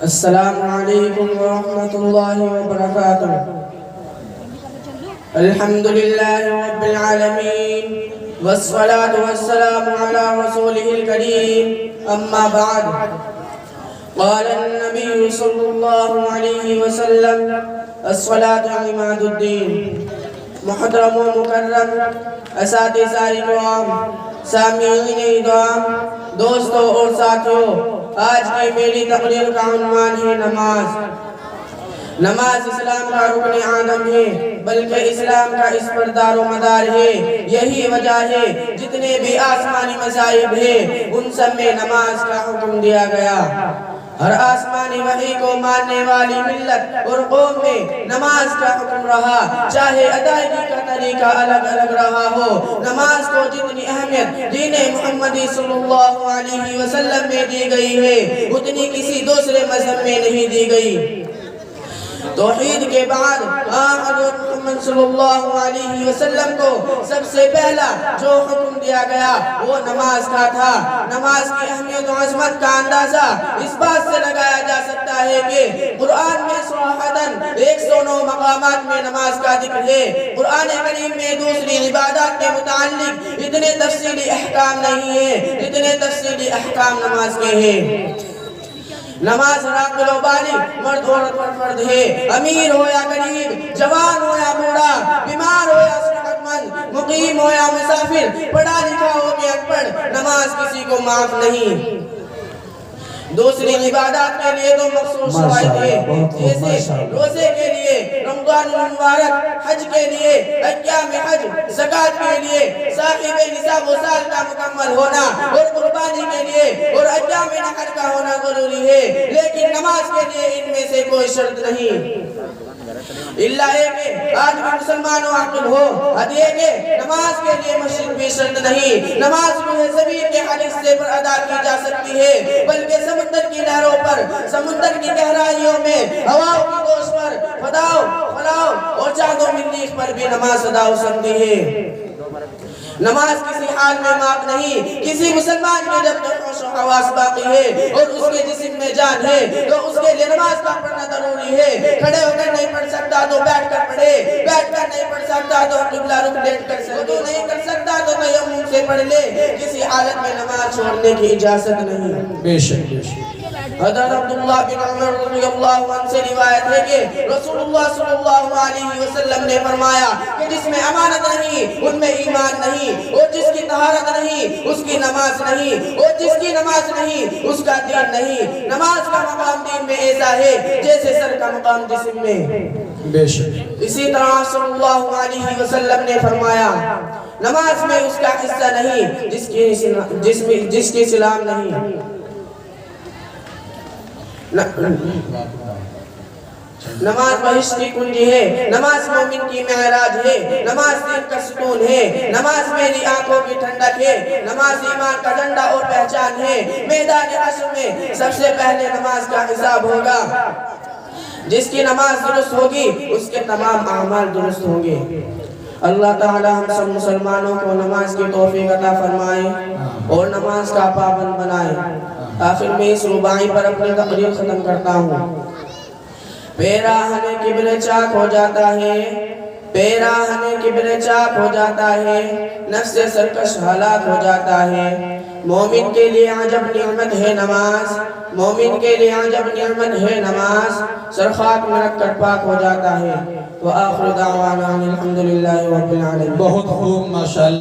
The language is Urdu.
السلام علیکم ورحمۃ اللہ وبرکاتہ۔ الحمد للہ رب العالمین والصلاة والسلام علی رسولہ الکریم، اما بعد، قال النبی صلی اللہ علیہ وسلم الصلاة عماد الدین۔ محترم و مکرم اساتذہ کرام، سامعین اکرام، دوستوں اور ساتھیوں، آج کی میری تقریر کا عنوان ہے نماز۔ نماز اسلام کا رکن اعظم ہے، بلکہ اسلام کا اس پر دار و مدار ہے۔ یہی وجہ ہے جتنے بھی آسمانی مذاہب ہیں ان سب میں نماز کا حکم دیا گیا۔ ہر آسمانی وحی کو ماننے والی ملت اور قوم میں نماز کا حکم رہا، چاہے ادائیگی کا طریقہ الگ الگ رہا ہو۔ نماز کو جتنی اہمیت دین محمدی صلی اللہ علیہ وسلم میں دی گئی ہے اتنی کسی دوسرے مذہب میں نہیں دی گئی۔ توحید کے بعد حضرت محمد صلی اللہ علیہ وسلم کو سب سے پہلا جو حکم دیا گیا وہ نماز کا تھا۔ نماز کی اہمیت و عظمت کا اندازہ اس بات سے لگایا جا سکتا ہے کہ قرآن میں صراحتاً 109 مقامات میں نماز کا ذکر ہے۔ قرآن کریم میں دوسری عبادات کے متعلق اتنے تفصیلی احکام نہیں ہیں جتنے تفصیلی احکام نماز کے ہیں۔ نماز راقل و بالغ، مرد عورت پر فرض ہے، امیر ہو یا غریب، جوان ہو یا بوڑھا، بیمار ہو یا صحت مند، مقیم ہو یا مسافر، پڑھا لکھا ہو یا ان پڑھ، نماز کسی کو معاف نہیں۔ دوسری عبادات کے لیے تو مخصوص شرائط ہے، جیسے روزے کے لیے، رمضان المبارک، حج کے لیے، ایام حج، زکوٰۃ کے لیے، صاحب نصاب و سال کا مکمل ہونا اور قربانی کے لیے اور ایام نحر کا ہونا ضروری ہے، لیکن نماز کے لیے ان میں سے کوئی شرط نہیں۔ اللہ ایک آدمی مسلمان و عاقل ہو، یہ کہ نماز کے لیے مسجد بھی شرط نہیں۔ نماز روح زمین کے ہر حصے پر ادا کی جا سکتی ہے، بلکہ سمندر کی لہروں پر، سمندر کی گہرائیوں میں، ہواؤں کی گوش پر، فضاؤں، خلاؤں اور چاند و مریخ پر بھی نماز ادا ہو سکتی ہے۔ نماز کسی حال میں معاف نہیں۔ کسی مسلمان میں جب تک ہوش و حواس باقی ہے اور اس کے جسم میں جان ہے تو اس کے لیے نماز کا پڑھنا ضروری ہے۔ کھڑے ہو کر نہیں پڑھ سکتا تو بیٹھ کر پڑھے، بیٹھ کر نہیں پڑھ سکتا تو قبلہ رخ لیٹ کر سجدے نہیں کر سکتا تو تیمم سے پڑھ لے۔ کسی حالت میں نماز چھوڑنے کی اجازت نہیں۔ بے شک حضرت عبداللہ بن عمر رضی اللہ عنہ سے روایت ہے کہ رسول اللہ صلی اللہ علیہ وسلم نے فرمایا کہ جس میں امانت نہیں ان میں ایمان نہیں، اور جس کی طہارت نہیں اس کی نماز نہیں، اور جس کی نماز نہیں اس کا دین نہیں۔ نماز کا مقام دین میں ایسا ہے جیسے سر کا مقام جسم میں۔ بے شک اسی طرح صلی اللہ علیہ وسلم نے فرمایا نماز میں اس کا حصہ نہیں جس کی سلام نہیں۔ نماز بہشت کی کنجی ہے، نماز مومن کی معراج ہے، نماز دین کا ستون ہے، نماز میری آنکھوں کی ٹھنڈک ہے، نماز ایمان کا ڈنڈا اور پہچان ہے۔ میدان حشر میں سب سے پہلے نماز کا حساب ہوگا۔ جس کی نماز درست ہوگی اس کے تمام اعمال درست ہوں گے۔ اللہ تعالی ہم سب مسلمانوں کو نماز کی توفیق عطا فرمائے اور نماز کا پابند بنائے۔ آخر میں اس رباعی پر اپنی تقریر ختم کرتا ہوں۔ پیراہن کبر چاک ہو جاتا ہے، پیراہن کبر چاک ہو جاتا ہے، نفس سرکش ہلاک ہو جاتا ہے۔ مومن کے لیے عجب نعمت ہے نماز، مومن کے لیے عجب نعمت ہے نماز، سر خاک میں رکھ کر پاک ہو جاتا ہے۔ وآخر دعوانا الحمدللہ رب العالمین۔ بہت خوب ماشاءاللہ۔